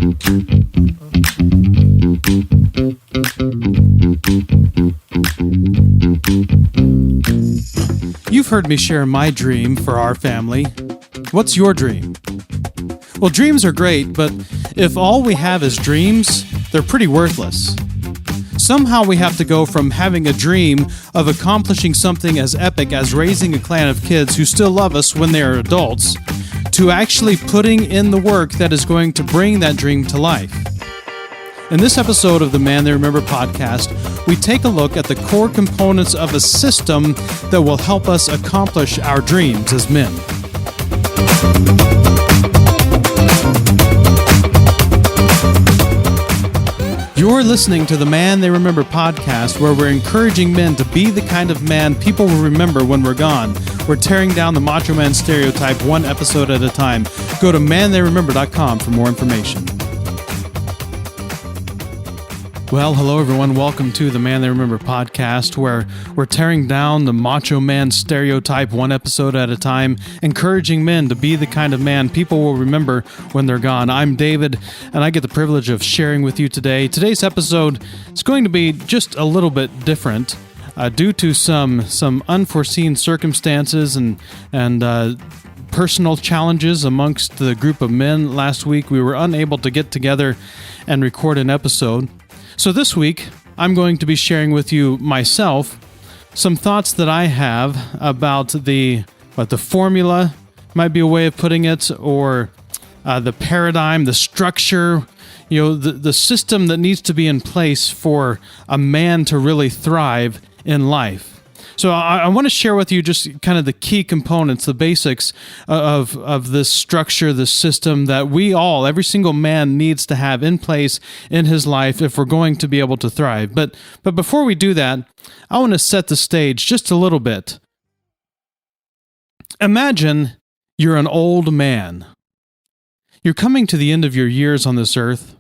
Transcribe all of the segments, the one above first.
You've heard me share my dream for our family. What's your dream? Well, dreams are great, but if all we have is dreams, they're pretty worthless. Somehow we have to go from having a dream of accomplishing something as epic as raising a clan of kids who still love us when they are adults, to actually putting in the work that is going to bring that dream to life. In this episode of the Man They Remember podcast, we take a look at the core components of a system that will help us accomplish our dreams as men. You're listening to the Man They Remember podcast, where we're encouraging men to be the kind of man people will remember when we're gone. We're tearing down the macho man stereotype one episode at a time. Go to mantheyremember.com for more information. Well, hello everyone. Welcome to the Man They Remember podcast, where we're tearing down the macho man stereotype one episode at a time, encouraging men to be the kind of man people will remember when they're gone. I'm David, and I get the privilege of sharing with you today. Today's episode is going to be just a little bit different due to some unforeseen circumstances and personal challenges amongst the group of men. Last week, we were unable to get together and record an episode. So this week, I'm going to be sharing with you myself some thoughts that I have about the formula, might be a way of putting it, or the paradigm, the structure, the system that needs to be in place for a man to really thrive in life. So I want to share with you just kind of the key components, the basics of this structure, this system that every single man needs to have in place in his life if we're going to be able to thrive. But before we do that, I want to set the stage just a little bit. Imagine you're an old man. You're coming to the end of your years on this earth.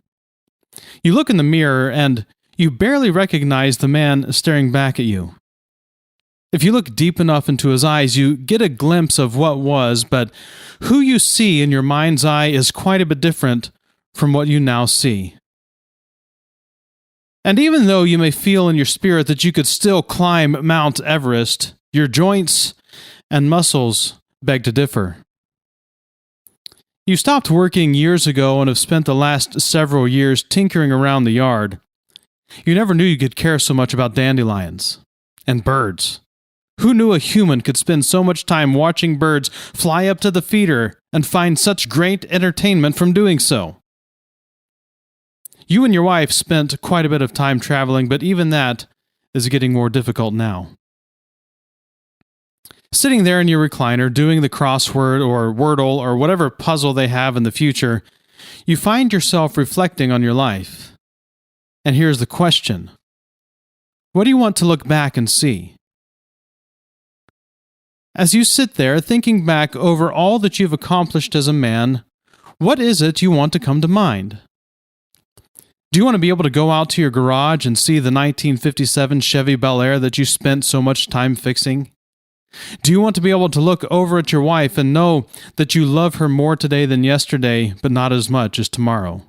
You look in the mirror and you barely recognize the man staring back at you. If you look deep enough into his eyes, you get a glimpse of what was, but who you see in your mind's eye is quite a bit different from what you now see. And even though you may feel in your spirit that you could still climb Mount Everest, your joints and muscles beg to differ. You stopped working years ago and have spent the last several years tinkering around the yard. You never knew you could care so much about dandelions and birds. Who knew a human could spend so much time watching birds fly up to the feeder and find such great entertainment from doing so? You and your wife spent quite a bit of time traveling, but even that is getting more difficult now. Sitting there in your recliner, doing the crossword or Wordle or whatever puzzle they have in the future, you find yourself reflecting on your life. And here's the question. What do you want to look back and see? As you sit there thinking back over all that you've accomplished as a man, what is it you want to come to mind? Do you want to be able to go out to your garage and see the 1957 Chevy Bel Air that you spent so much time fixing? Do you want to be able to look over at your wife and know that you love her more today than yesterday, but not as much as tomorrow?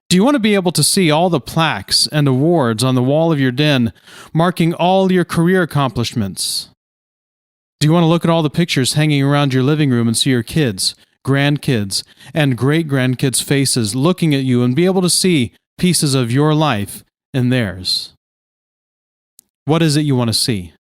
Do you want to be able to see all the plaques and awards on the wall of your den, marking all your career accomplishments? Do you want to look at all the pictures hanging around your living room and see your kids, grandkids, and great-grandkids' faces looking at you and be able to see pieces of your life in theirs? What is it you want to see?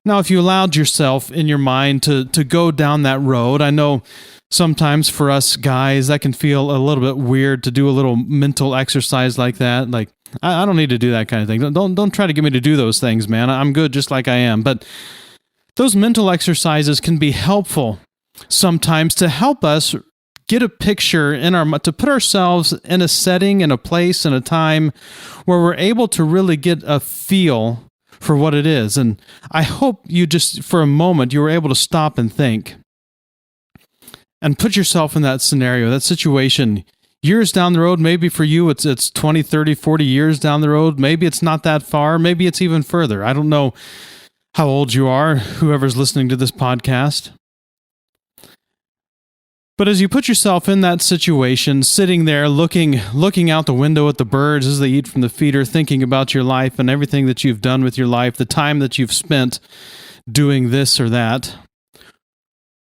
Now, if you allowed yourself in your mind to go down that road, I know sometimes for us guys that can feel a little bit weird to do a little mental exercise like that. Like, I don't need to do that kind of thing. Don't try to get me to do those things, man. I'm good just like I am. But those mental exercises can be helpful sometimes to help us get a picture to put ourselves in a setting, in a place, in a time where we're able to really get a feel for what it is. And I hope you just, for a moment, you were able to stop and think and put yourself in that scenario, that situation. Years down the road, maybe for you it's 20, 30, 40 years down the road. Maybe it's not that far. Maybe it's even further. I don't know how old you are, whoever's listening to this podcast. But as you put yourself in that situation, sitting there looking out the window at the birds as they eat from the feeder, thinking about your life and everything that you've done with your life, the time that you've spent doing this or that,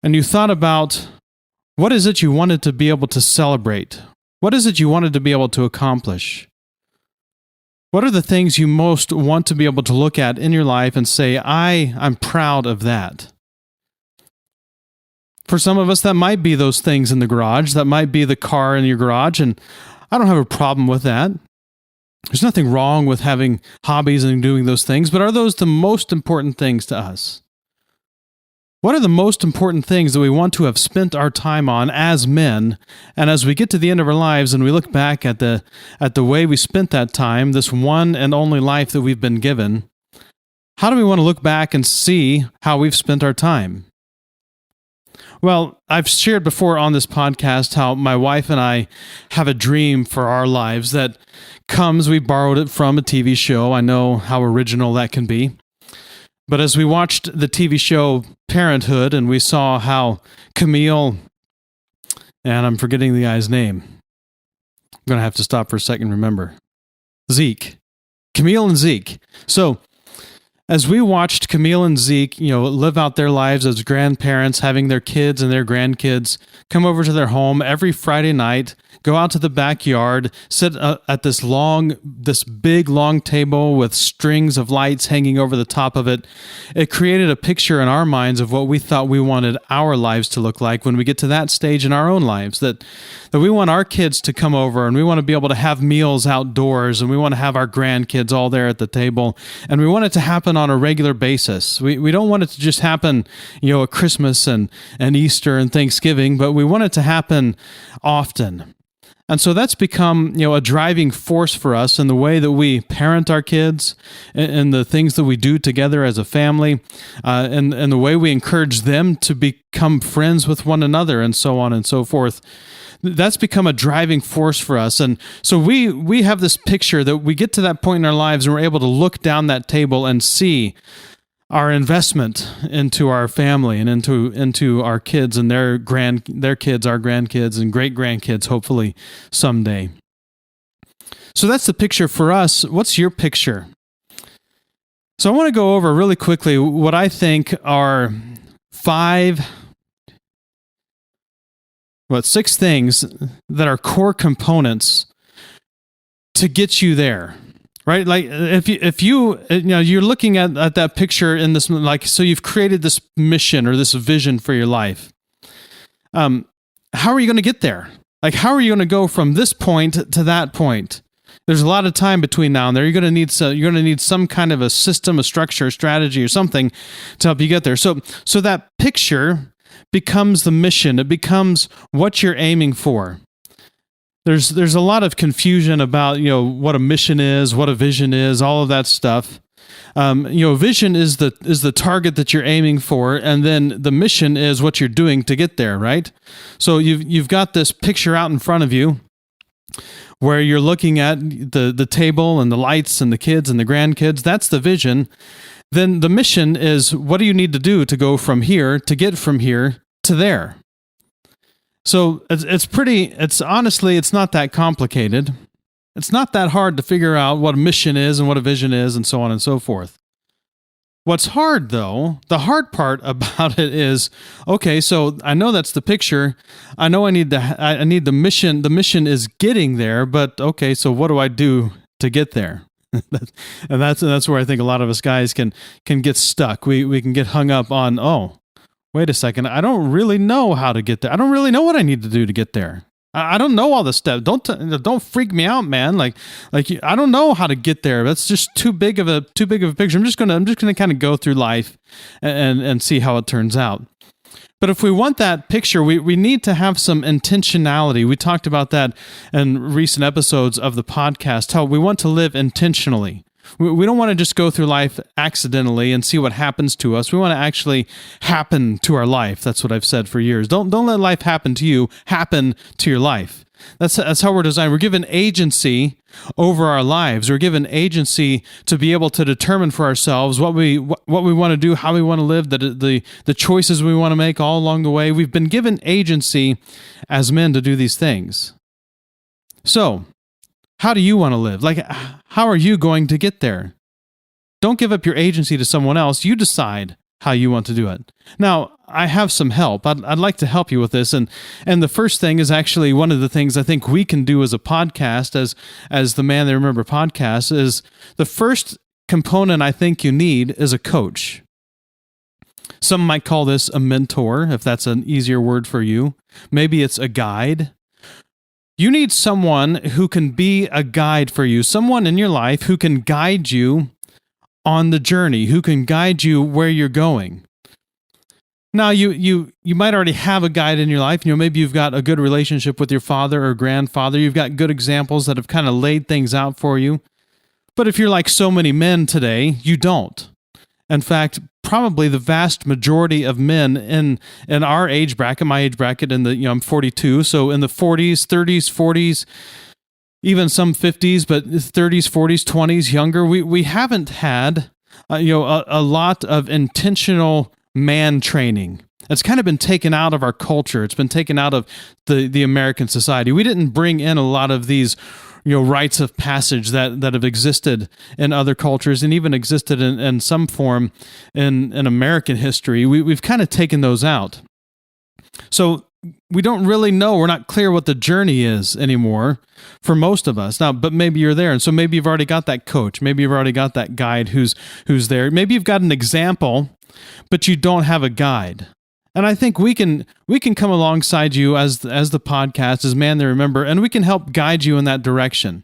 and you thought about what is it you wanted to be able to celebrate? What is it you wanted to be able to accomplish? What are the things you most want to be able to look at in your life and say, I'm proud of that? For some of us, that might be those things in the garage. That might be the car in your garage, and I don't have a problem with that. There's nothing wrong with having hobbies and doing those things, but are those the most important things to us? What are the most important things that we want to have spent our time on as men, and as we get to the end of our lives and we look back at the way we spent that time, this one and only life that we've been given, how do we want to look back and see how we've spent our time? Well, I've shared before on this podcast how my wife and I have a dream for our lives that comes, we borrowed it from a TV show. I know how original that can be. But as we watched the TV show Parenthood and we saw how Camille, and I'm forgetting the guy's name. I'm going to have to stop for a second and remember. Zeke. Camille and Zeke. So, as we watched Camille and Zeke, live out their lives as grandparents, having their kids and their grandkids come over to their home every Friday night, go out to the backyard, sit at this big long table with strings of lights hanging over the top of it, it created a picture in our minds of what we thought we wanted our lives to look like when we get to that stage in our own lives, that we want our kids to come over and we want to be able to have meals outdoors and we want to have our grandkids all there at the table, and we want it to happen on a regular basis. We don't want it to just happen, at Christmas and Easter and Thanksgiving, but we want it to happen often. And so that's become, a driving force for us in the way that we parent our kids and the things that we do together as a family, and the way we encourage them to become friends with one another and so on and so forth. That's become a driving force for us. And so we have this picture that we get to that point in our lives and we're able to look down that table and see our investment into our family and into our kids and their kids, our grandkids and great-grandkids, hopefully someday. So that's the picture for us. What's your picture? So I want to go over really quickly what I think are six things that are core components to get you there. Right? Like if you're looking at that picture in this, so you've created this mission or this vision for your life. How are you going to get there? Like, how are you going to go from this point to that point? There's a lot of time between now and there. You're going to need some kind of a system, a structure, a strategy, or something to help you get there. So that picture becomes the mission. It becomes what you're aiming for. There's a lot of confusion about what a mission is, what a vision is, all of that stuff. Vision is the target that you're aiming for, and then the mission is what you're doing to get there, right? So you've got this picture out in front of you where you're looking at the table and the lights and the kids and the grandkids. That's the vision. Then the mission is, what do you need to do to go from here, to get from here to there? So honestly, it's not that complicated. It's not that hard to figure out what a mission is and what a vision is and so on and so forth. What's hard, though, the hard part about it is, okay, so I know that's the picture. I know I need the mission. The mission is getting there, but okay, so what do I do to get there? and that's where I think a lot of us guys can get stuck. We can get hung up on, wait a second, I don't really know how to get there. I don't really know what I need to do to get there. I don't know all the steps. Don't freak me out, man. Like I don't know how to get there. That's just too big of a picture. I'm just gonna kind of go through life and see how it turns out. But if we want that picture, we need to have some intentionality. We talked about that in recent episodes of the podcast, how we want to live intentionally. We don't want to just go through life accidentally and see what happens to us. We want to actually happen to our life. That's what I've said for years. Don't let life happen to you, happen to your life. That's how we're designed. We're given agency over our lives. We're given agency to be able to determine for ourselves what we want to do, how we want to live, the choices we want to make all along the way. We've been given agency as men to do these things. So, how do you want to live? Like, how are you going to get there? Don't give up your agency to someone else. You decide how you want to do it. Now, I have some help. I'd like to help you with this. And the first thing is actually one of the things I think we can do as a podcast, as the Man They Remember podcast, is the first component I think you need is a coach. Some might call this a mentor, if that's an easier word for you. Maybe it's a guide. You need someone who can be a guide for you, someone in your life who can guide you on the journey, who can guide you where you're going. Now, you might already have a guide in your life. Maybe you've got a good relationship with your father or grandfather. You've got good examples that have kind of laid things out for you. But if you're like so many men today, you don't. In fact, probably the vast majority of men in our age bracket, my age bracket, I'm 42, so in the 40s, 30s, 40s, even some 50s, but 30s, 40s, 20s, younger, we haven't had a lot of intentional man training. It's kind of been taken out of our culture. It's been taken out of the American society. We didn't bring in a lot of these rites of passage that have existed in other cultures and even existed in some form in American history. We've kind of taken those out. So we don't really know. We're not clear what the journey is anymore for most of us. Now, but maybe you're there. And so maybe you've already got that coach. Maybe you've already got that guide who's there. Maybe you've got an example, but you don't have a guide. And I think we can come alongside you as the podcast, as Man They Remember, and we can help guide you in that direction.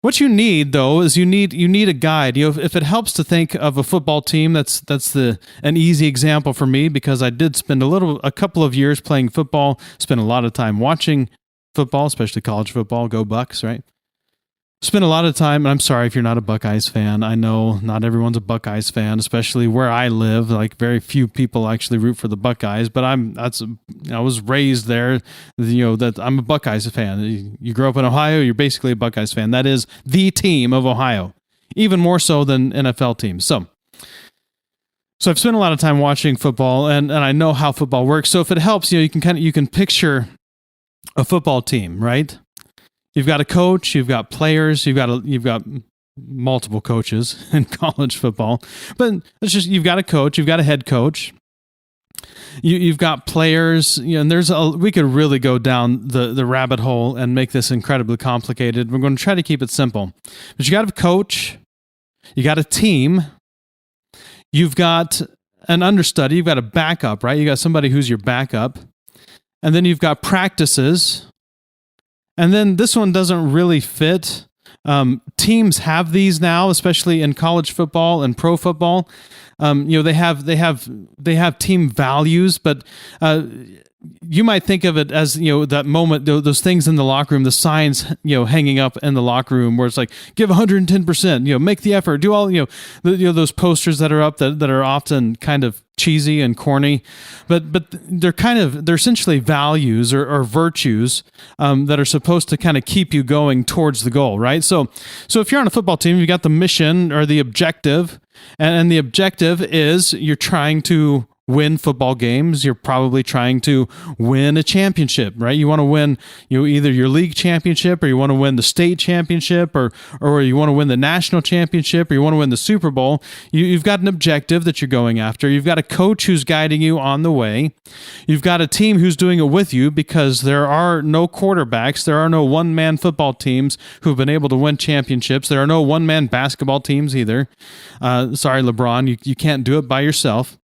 What you need, though, is you need a guide. If it helps to think of a football team, that's an easy example for me because I did spend a couple of years playing football, spent a lot of time watching football, especially college football. Go Bucks, right? Spent a lot of time, and I'm sorry if you're not a Buckeyes fan. I know not everyone's a Buckeyes fan, especially where I live. Like very few people actually root for the Buckeyes, but I was raised there. That I'm a Buckeyes fan. You grow up in Ohio, you're basically a Buckeyes fan. That is the team of Ohio, even more so than NFL teams. So I've spent a lot of time watching football, and I know how football works. So if it helps, you can picture a football team, right? You've got a coach, you've got players, you've got multiple coaches in college football, but it's just you've got a coach, you've got a head coach, you've got players, and we could really go down the rabbit hole and make this incredibly complicated. We're going to try to keep it simple, but you got a coach, you got a team, you've got an understudy, you've got a backup, right? You got somebody who's your backup, and then you've got practices. And then this one doesn't really fit. Teams have these now, especially in college football and pro football. They have team values, but you might think of it as that moment, those things in the locker room, the signs hanging up in the locker room where it's like give 110%, make the effort, do all those posters that are up that are often kind of cheesy and corny, but they're essentially values or virtues that are supposed to kind of keep you going towards the goal, right? So if you're on a football team, you got the mission or the objective, and the objective is you're trying to win football games. You're probably trying to win a championship, right? You want to win either your league championship, or you want to win the state championship, or you want to win the national championship, or you want to win the Super Bowl. You've got an objective that you're going after. You've got a coach who's guiding you on the way. You've got a team who's doing it with you, because there are no quarterbacks. There are no one-man football teams who've been able to win championships. There are no one-man basketball teams either. Sorry, LeBron, you can't do it by yourself.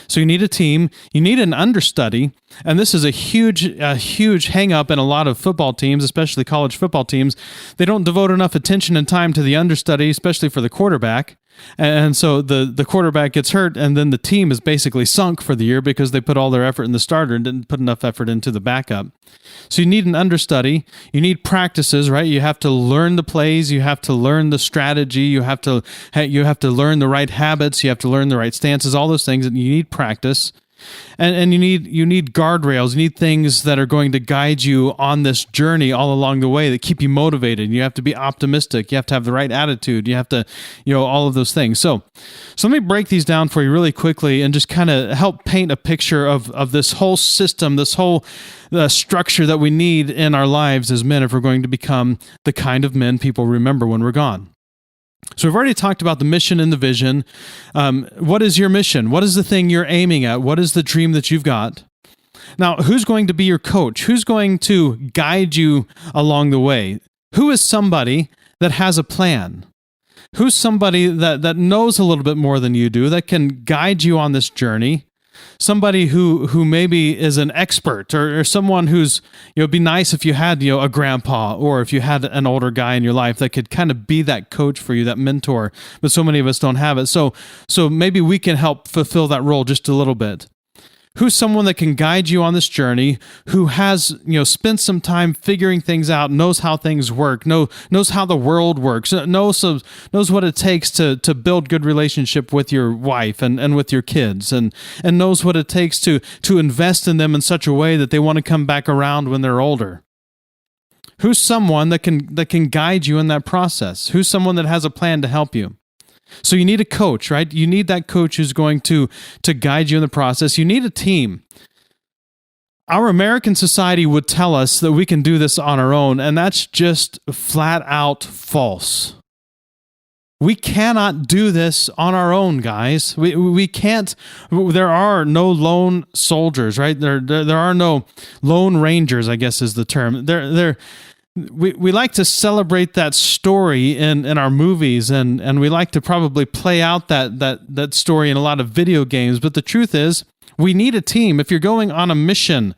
So you need a team, you need an understudy, and this is a huge hang-up in a lot of football teams, especially college football teams. They don't devote enough attention and time to the understudy, especially for the quarterback. And so the quarterback gets hurt, and then the team is basically sunk for the year because they put all their effort in the starter and didn't put enough effort into the backup. So you need an understudy. You need practices, right? You have to learn the plays. You have to learn the strategy. You have to learn the right habits. You have to learn the right stances. All those things, and you need practice. And you need guardrails. You need things that are going to guide you on this journey all along the way that keep you motivated. You have to be optimistic. You have to have the right attitude. You have to, all of those things. So let me break these down for you really quickly and just kind of help paint a picture of this whole system, this whole structure that we need in our lives as men if we're going to become the kind of men people remember when we're gone. So we've already talked about the mission and the vision. What is your mission? What is the thing you're aiming at? What is the dream that you've got? Now, who's going to be your coach? Who's going to guide you along the way? Who is somebody that has a plan? Who's somebody that knows a little bit more than you do, that can guide you on this journey? Somebody who maybe is an expert or someone who's, it'd be nice if you had, a grandpa or if you had an older guy in your life that could kind of be that coach for you, that mentor, but so many of us don't have it. So maybe we can help fulfill that role just a little bit. Who's someone that can guide you on this journey, who has, spent some time figuring things out, knows how things work, knows how the world works, knows what it takes to build good relationship with your wife and with your kids, and knows what it takes to invest in them in such a way that they want to come back around when they're older. Who's someone that can guide you in that process? Who's someone that has a plan to help you? So you need a coach, right? You need that coach who's going to guide you in the process. You need a team. Our American society would tell us that we can do this on our own, and that's just flat out false. We cannot do this on our own, guys. We can't. There are no lone soldiers, right? There are no lone rangers, I guess is the term. We like to celebrate that story in our movies, and we like to probably play out that story in a lot of video games. But the truth is, we need a team. If you're going on a mission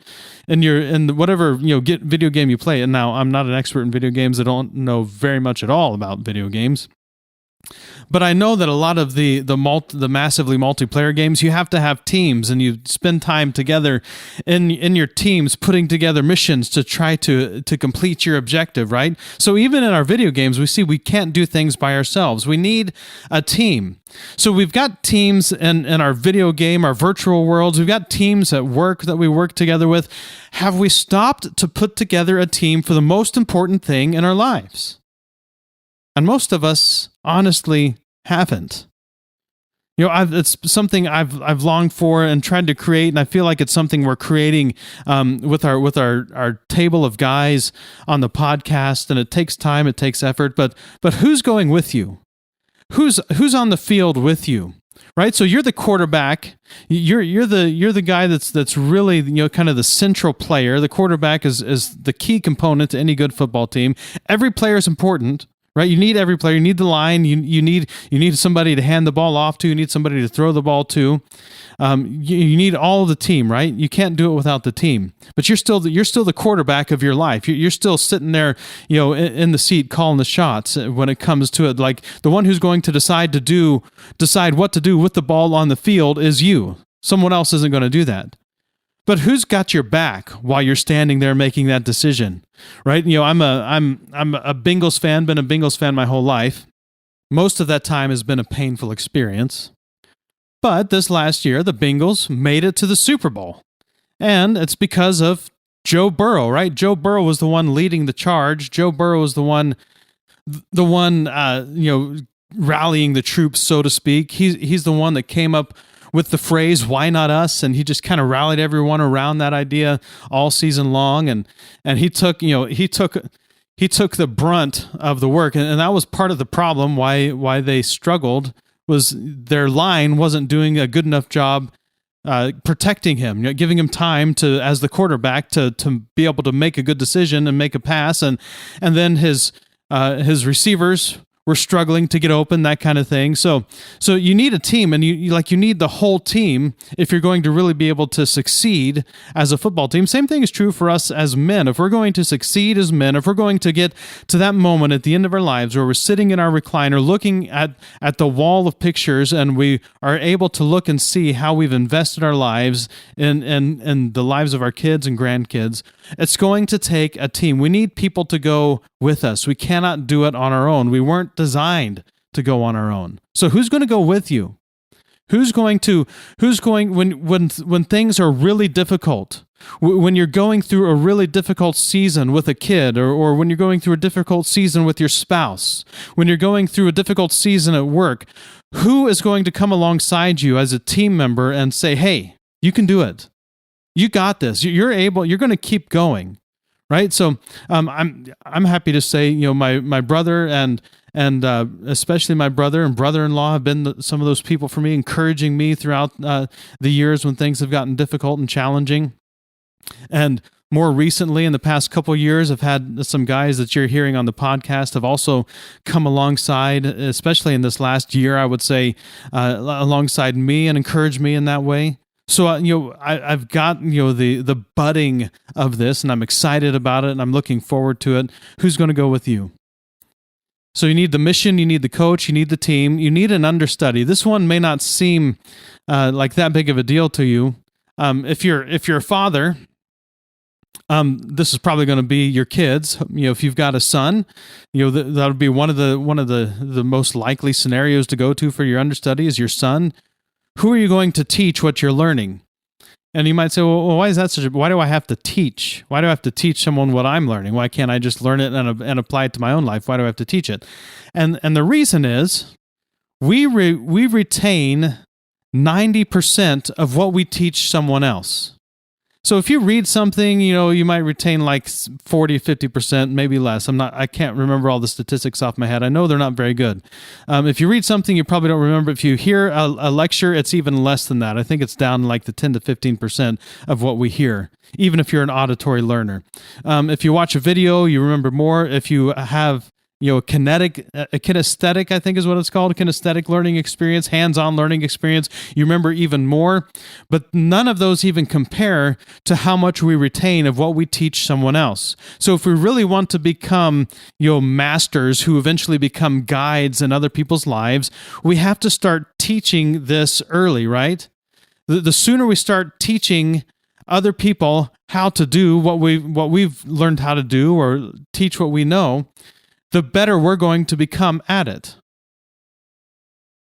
in whatever video game you play, and now I'm not an expert in video games. I don't know very much at all about video games. But I know that a lot of the massively multiplayer games, you have to have teams, and you spend time together in your teams putting together missions to try to complete your objective, right? So even in our video games, we see we can't do things by ourselves. We need a team. So we've got teams in our video game, our virtual worlds. We've got teams at work that we work together with. Have we stopped to put together a team for the most important thing in our lives? And most of us, honestly, haven't. It's something I've longed for and tried to create, and I feel like it's something we're creating with our table of guys on the podcast. And it takes time, it takes effort, but who's going with you? Who's on the field with you? Right, so you're the quarterback. You're the guy that's really kind of the central player. The quarterback is the key component to any good football team. Every player is important. Right, you need every player. You need the line. You need somebody to hand the ball off to. You need somebody to throw the ball to. You need all of the team. Right, you can't do it without the team. But you're still the quarterback of your life. You're still sitting there, in the seat calling the shots when it comes to it. Like the one who's going to decide what to do with the ball on the field is you. Someone else isn't going to do that. But who's got your back while you're standing there making that decision, right? I'm a Bengals fan, been a Bengals fan my whole life. Most of that time has been a painful experience. But this last year, the Bengals made it to the Super Bowl. And it's because of Joe Burrow, right? Joe Burrow was the one leading the charge. Joe Burrow was the one rallying the troops, so to speak. He's the one that came up with the phrase, "Why not us?" And he just kind of rallied everyone around that idea all season long. And he took the brunt of the work. And that was part of the problem why they struggled, was their line wasn't doing a good enough job protecting him, giving him time to, as the quarterback, to be able to make a good decision and make a pass. And then his receivers we're struggling to get open, that kind of thing. So you need a team, and you need the whole team if you're going to really be able to succeed as a football team. Same thing is true for us as men. If we're going to succeed as men, if we're going to get to that moment at the end of our lives where we're sitting in our recliner looking at the wall of pictures, and we are able to look and see how we've invested our lives in the lives of our kids and grandkids, it's going to take a team. We need people to go with us. We cannot do it on our own. We weren't designed to go on our own. So who's going to go with you? Who's going when things are really difficult? When you're going through a really difficult season with a kid, or when you're going through a difficult season with your spouse, when you're going through a difficult season at work, who is going to come alongside you as a team member and say, "Hey, you can do it. You got this. You're able. You're going to keep going." Right? So I'm happy to say, my brother and especially my brother and brother-in-law have been some of those people for me, encouraging me throughout the years when things have gotten difficult and challenging. And more recently, in the past couple of years, I've had some guys that you're hearing on the podcast have also come alongside, especially in this last year, I would say, alongside me and encouraged me in that way. So, I've got, the budding of this, and I'm excited about it, and I'm looking forward to it. Who's going to go with you? So you need the mission, you need the coach, you need the team, you need an understudy. This one may not seem like that big of a deal to you. If you're a father, this is probably going to be your kids. If you've got a son, that would be one of the most likely scenarios to go to for your understudy is your son. Who are you going to teach what you're learning? And you might say, well, why is that why do I have to teach? Why do I have to teach someone what I'm learning? Why can't I just learn it and apply it to my own life? Why do I have to teach it? And the reason is we retain 90% of what we teach someone else. So if you read something, you might retain like 40, 50%, maybe less. I can't remember all the statistics off my head. I know they're not very good. If you read something, you probably don't remember. If you hear a lecture, it's even less than that. I think it's down like the 10 to 15% of what we hear, even if you're an auditory learner. If you watch a video, you remember more. If you have a kinesthetic, I think is what it's called, a kinesthetic learning experience, hands-on learning experience, you remember even more. But none of those even compare to how much we retain of what we teach someone else. So if we really want to become, masters who eventually become guides in other people's lives, we have to start teaching this early, right? The sooner we start teaching other people how to do what we've learned how to do, or teach what we know, the better we're going to become at it.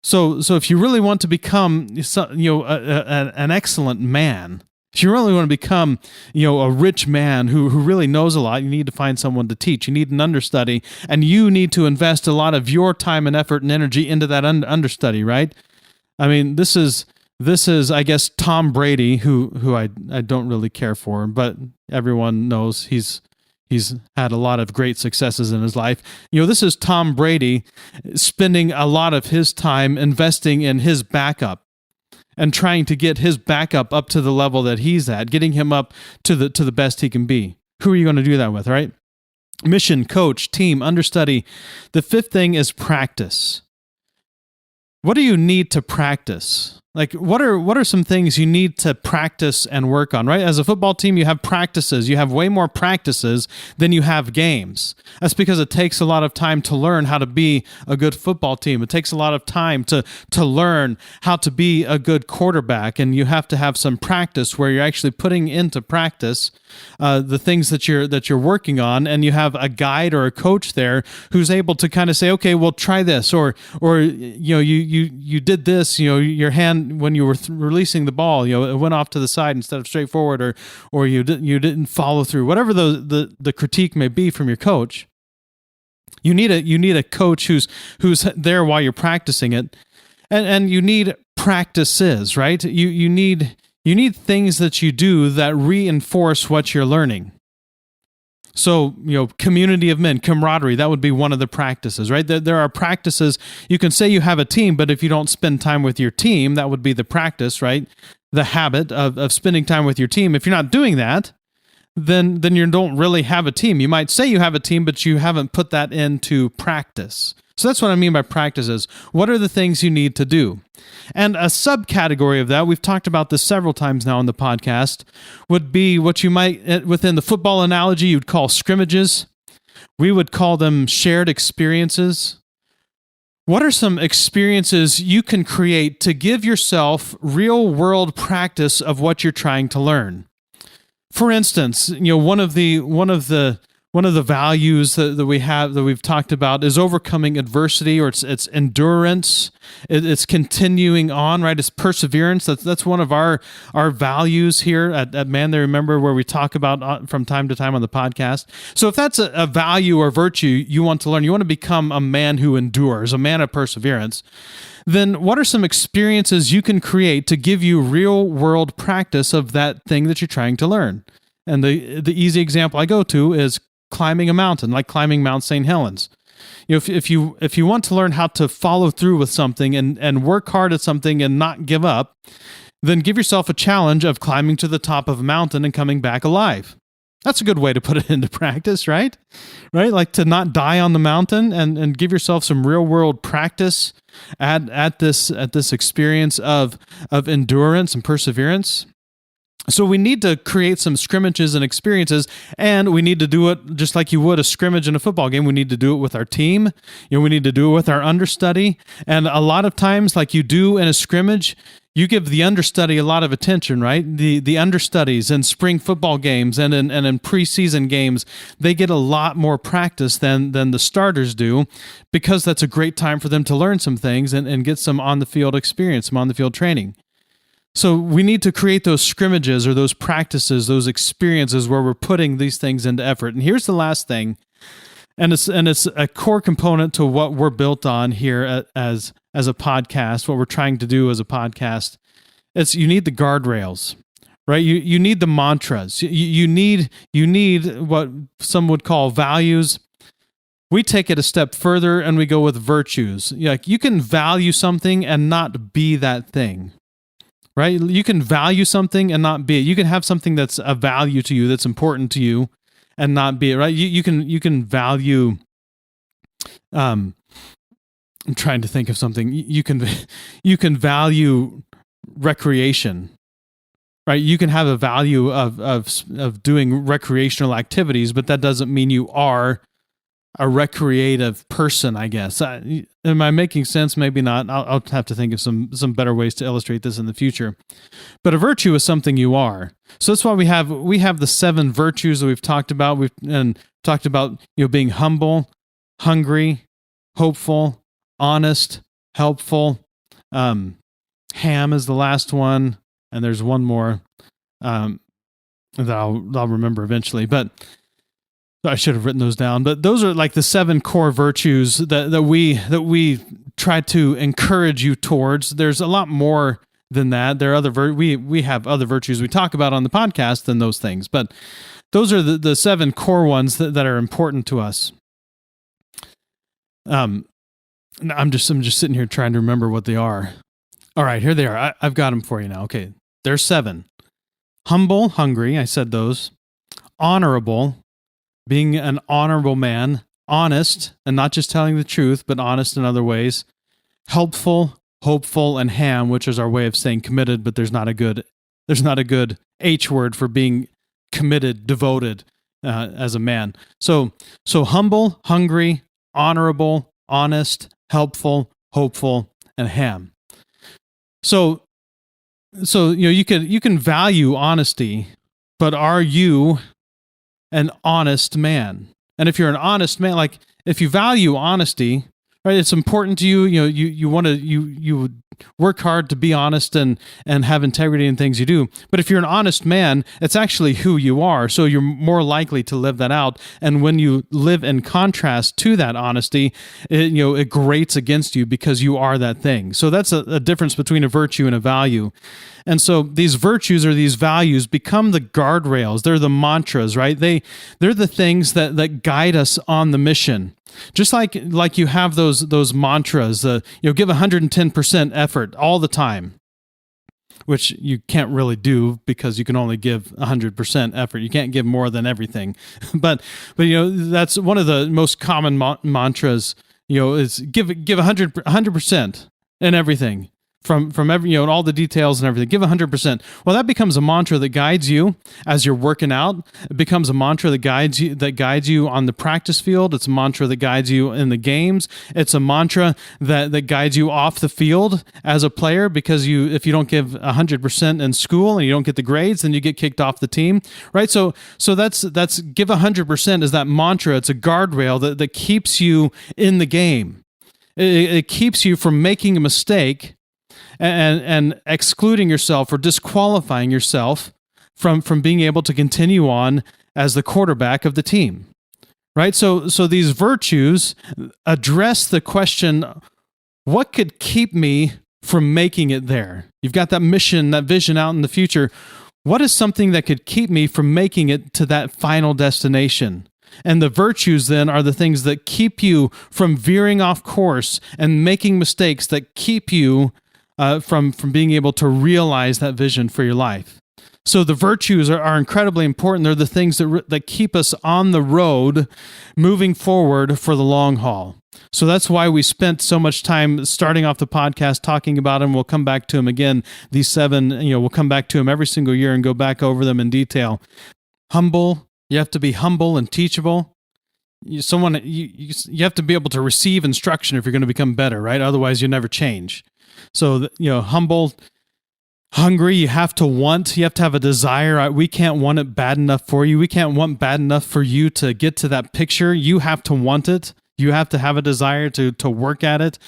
So if you really want to become, an excellent man, if you really want to become, a rich man who really knows a lot, you need to find someone to teach. You need an understudy, and you need to invest a lot of your time and effort and energy into that understudy, right? I mean, this is, I guess, Tom Brady, who I don't really care for, but everyone knows he's had a lot of great successes in his life. This is Tom Brady spending a lot of his time investing in his backup and trying to get his backup up to the level that he's at, getting him up to the best he can be. Who are you going to do that with, right? Mission, coach, team, understudy. The fifth thing is practice. What do you need to practice? Like, what are some things you need to practice and work on, right? As a football team, you have practices. You have way more practices than you have games. That's because it takes a lot of time to learn how to be a good football team. It takes a lot of time to learn how to be a good quarterback, and you have to have some practice where you're actually putting into practice the things that you're working on, and you have a guide or a coach there who's able to kind of say, okay, well, try this, or you did this, your hand when you were releasing the ball, it went off to the side instead of straight forward, or you didn't follow through. Whatever the critique may be from your coach, you need a coach who's there while you're practicing it, and you need practices, right? You need things that you do that reinforce what you're learning. So, community of men, camaraderie, that would be one of the practices, right? There are practices. You can say you have a team, but if you don't spend time with your team, that would be the practice, right? The habit of spending time with your team. If you're not doing that, then you don't really have a team. You might say you have a team, but you haven't put that into practice. So that's what I mean by practices. What are the things you need to do? And a subcategory of that, we've talked about this several times now on the podcast, would be what you might, within the football analogy, you'd call scrimmages. We would call them shared experiences. What are some experiences you can create to give yourself real-world practice of what you're trying to learn? For instance, one of the values that we have, that we've talked about, is overcoming adversity, or it's endurance. It's continuing on, right? It's perseverance. That's one of our values here at Man They Remember, where we talk about from time to time on the podcast. So if that's a value or virtue you want to learn, you want to become a man who endures, a man of perseverance, then what are some experiences you can create to give you real world practice of that thing that you're trying to learn? And the easy example I go to is climbing a mountain, like climbing Mount St. Helens. If you want to learn how to follow through with something and work hard at something and not give up, then give yourself a challenge of climbing to the top of a mountain and coming back alive. That's a good way to put it into practice, right? Right? Like to not die on the mountain and give yourself some real world practice at this experience of endurance and perseverance. So we need to create some scrimmages and experiences, and we need to do it just like you would a scrimmage in a football game. We need to do it with our team. We need to do it with our understudy. And a lot of times, like you do in a scrimmage, you give the understudy a lot of attention, right? The understudies in spring football games and in preseason games, they get a lot more practice than the starters do, because that's a great time for them to learn some things and get some on-the-field experience, some on-the-field training. So we need to create those scrimmages or those practices, those experiences where we're putting these things into effort. And here's the last thing, and it's a core component to what we're built on here as a podcast, what we're trying to do as a podcast. It's you need the guardrails, right? You need the mantras. You need what some would call values. We take it a step further and we go with virtues. Like you can value something and not be that thing. Right? You can value something and not be it. You can have something that's a value to you, that's important to you, and not be it, right? You can value, I'm trying to think of something. You can value recreation, right? You can have a value of doing recreational activities, but that doesn't mean you are a recreative person, I guess. Am I making sense? Maybe not. I'll have to think of some better ways to illustrate this in the future. But a virtue is something you are. So that's why we have the 7 virtues that we've talked about. We've talked about being humble, hungry, hopeful, honest, helpful. Ham is the last one, and there's one more that I'll remember eventually. But I should have written those down, but those are like the 7 core virtues that we try to encourage you towards. There's a lot more than that. There are other we have other virtues we talk about on the podcast than those things, but those are the 7 core ones that are important to us. I'm just sitting here trying to remember what they are. All right, here they are. I've got them for you now. Okay, there's 7. Humble, hungry. I said those. Honorable. Being an honorable man, honest, and not just telling the truth, but honest in other ways. Helpful, hopeful, and ham, which is our way of saying committed, but there's not a good H word for being committed, devoted as a man. So humble, hungry, honorable, honest, helpful, hopeful, and ham. So you can value honesty, but are you an honest man? And if you're an honest man, like if you value honesty, right, it's important to you. You want to you work hard to be honest and have integrity in things you do. But if you're an honest man, it's actually who you are. So you're more likely to live that out. And when you live in contrast to that honesty, it grates against you because you are that thing. So that's a difference between a virtue and a value. And so these virtues or these values become the guardrails. They're the mantras, right? They're the things that guide us on the mission. Just like you have those mantras, give 110% effort all the time, which you can't really do because you can only give 100% effort. You can't give more than everything. but that's one of the most common mantras, is give 100% in everything. From every, all the details and everything, give 100%. Well, that becomes a mantra that guides you as you're working out. It becomes a mantra that guides you on the practice field. It's a mantra that guides you in the games. It's a mantra that guides you off the field as a player, because if you don't give 100% in school and you don't get the grades, then you get kicked off the team, right? So that's give 100% is that mantra. It's a guardrail that keeps you in the game. It keeps you from making a mistake and excluding yourself or disqualifying yourself from being able to continue on as the quarterback of the team, right? So these virtues address the question, what could keep me from making it there? You've got that mission, that vision out in the future. What is something that could keep me from making it to that final destination? And the virtues then are the things that keep you from veering off course and making mistakes that keep you from being able to realize that vision for your life. So the virtues are incredibly important. They're the things that keep us on the road, moving forward for the long haul. So that's why we spent so much time starting off the podcast talking about them. We'll come back to them again. These 7, we'll come back to them every single year and go back over them in detail. Humble. You have to be humble and teachable. You have to be able to receive instruction if you're going to become better, right? Otherwise, you never change. So, humble, hungry, you have to have a desire. We can't want it bad enough for you. We can't want bad enough for you to get to that picture. You have to want it. You have to have a desire to work at it.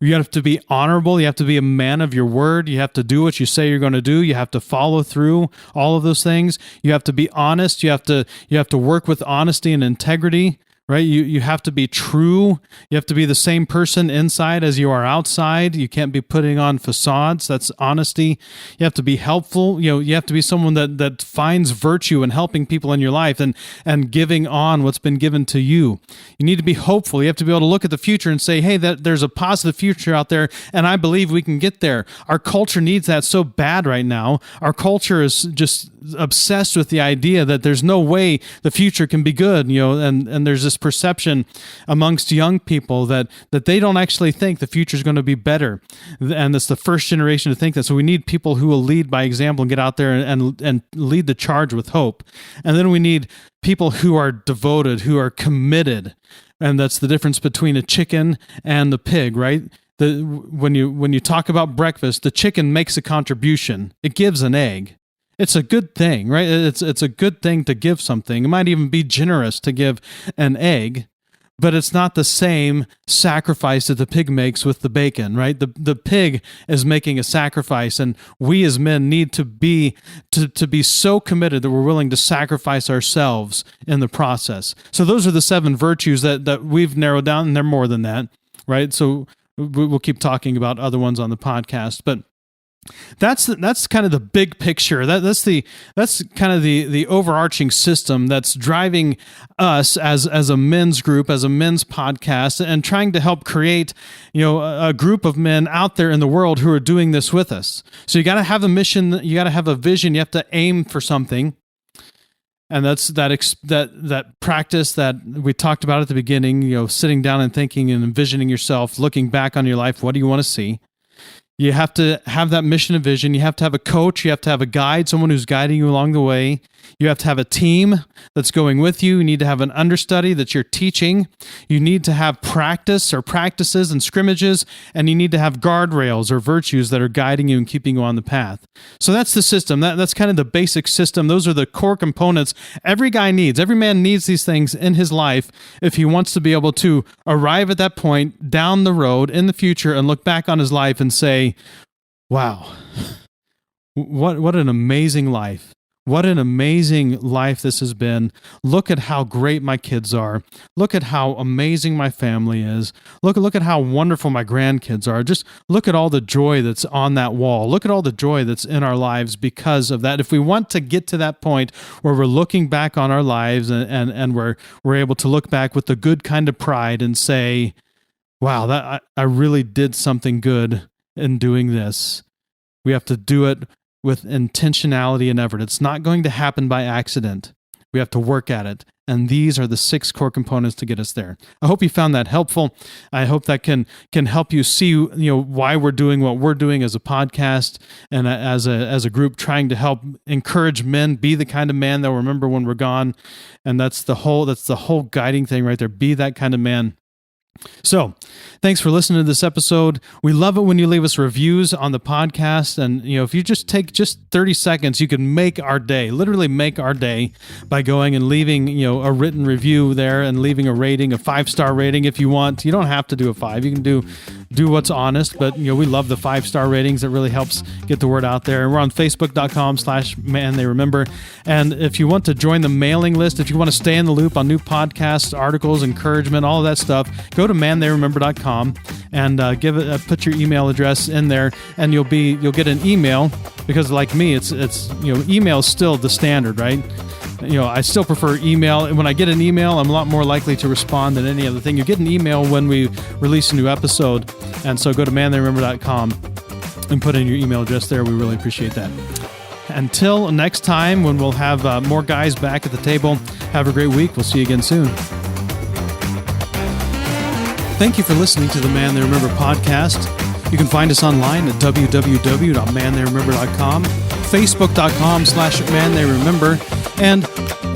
You have to be honorable. You have to be a man of your word. You have to do what you say you're going to do. You have to follow through all of those things. You have to be honest. You have to work with honesty and integrity. Right? You have to be true. You have to be the same person inside as you are outside. You can't be putting on facades. That's honesty. You have to be helpful. You have to be someone that finds virtue in helping people in your life and giving on what's been given to you. You need to be hopeful. You have to be able to look at the future and say, hey, there's a positive future out there, and I believe we can get there. Our culture needs that so bad right now. Our culture is just obsessed with the idea that there's no way the future can be good, and there's this perception amongst young people that they don't actually think the future is going to be better, and it's the first generation to think that. So we need people who will lead by example and get out there and lead the charge with hope. And then we need people who are devoted, who are committed, and that's the difference between a chicken and the pig, right? When you talk about breakfast, the chicken makes a contribution. It gives an egg. It's a good thing, right? It's a good thing to give something. It might even be generous to give an egg, but it's not the same sacrifice that the pig makes with the bacon, right? The pig is making a sacrifice, and we as men need to be so committed that we're willing to sacrifice ourselves in the process. So those are the 7 virtues that we've narrowed down, and they're more than that, right? So we'll keep talking about other ones on the podcast, but that's kind of the big picture. That's kind of the overarching system that's driving us as a men's group, as a men's podcast, and trying to help create a group of men out there in the world who are doing this with us. So you got to have a mission, you got to have a vision, you have to aim for something. And that's that practice that we talked about at the beginning, sitting down and thinking and envisioning yourself, looking back on your life. What do you want to see? You have to have that mission and vision. You have to have a coach. You have to have a guide, someone who's guiding you along the way. You have to have a team that's going with you. You need to have an understudy that you're teaching. You need to have practice or practices and scrimmages, and you need to have guardrails or virtues that are guiding you and keeping you on the path. So that's the system. That's kind of the basic system. Those are the core components every guy needs. Every man needs these things in his life if he wants to be able to arrive at that point down the road in the future and look back on his life and say, wow, what an amazing life. What an amazing life this has been. Look at how great my kids are. Look at how amazing my family is. Look at how wonderful my grandkids are. Just look at all the joy that's on that wall. Look at all the joy that's in our lives because of that. If we want to get to that point where we're looking back on our lives and we're able to look back with the good kind of pride and say, wow, that I really did something good in doing this. We have to do it with intentionality and effort. It's not going to happen by accident. We have to work at it. And these are the 6 core components to get us there. I hope you found that helpful. I hope that can help you see, why we're doing what we're doing as a podcast and as a group, trying to help encourage men, be the kind of man they'll remember when we're gone. And that's the whole guiding thing right there. Be that kind of man. So, thanks for listening to this episode. We love it when you leave us reviews on the podcast. And, if you just take 30 seconds, you can make our day, literally make our day by going and leaving, a written review there and leaving a rating, a 5-star rating if you want. You don't have to do a 5. You can do what's honest, but, we love the 5-star ratings. It really helps get the word out there. And we're on Facebook.com/ManTheyRemember. And if you want to join the mailing list, if you want to stay in the loop on new podcasts, articles, encouragement, all of that stuff, go to ManTheyRemember.com and put your email address in there, and you'll get an email, because like me, it's email is still the standard, right? I still prefer email. And when I get an email, I'm a lot more likely to respond than any other thing. You get an email when we release a new episode, and so go to ManTheyRemember.com and put in your email address there. We really appreciate that. Until next time, when we'll have more guys back at the table, have a great week. We'll see you again soon. Thank you for listening to the Man They Remember podcast. You can find us online at www.mantheyremember.com, facebook.com/mantheyremember, and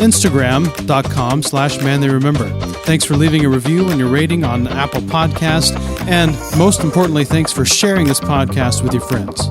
instagram.com/mantheyremember. Thanks for leaving a review and your rating on Apple Podcasts, and most importantly, thanks for sharing this podcast with your friends.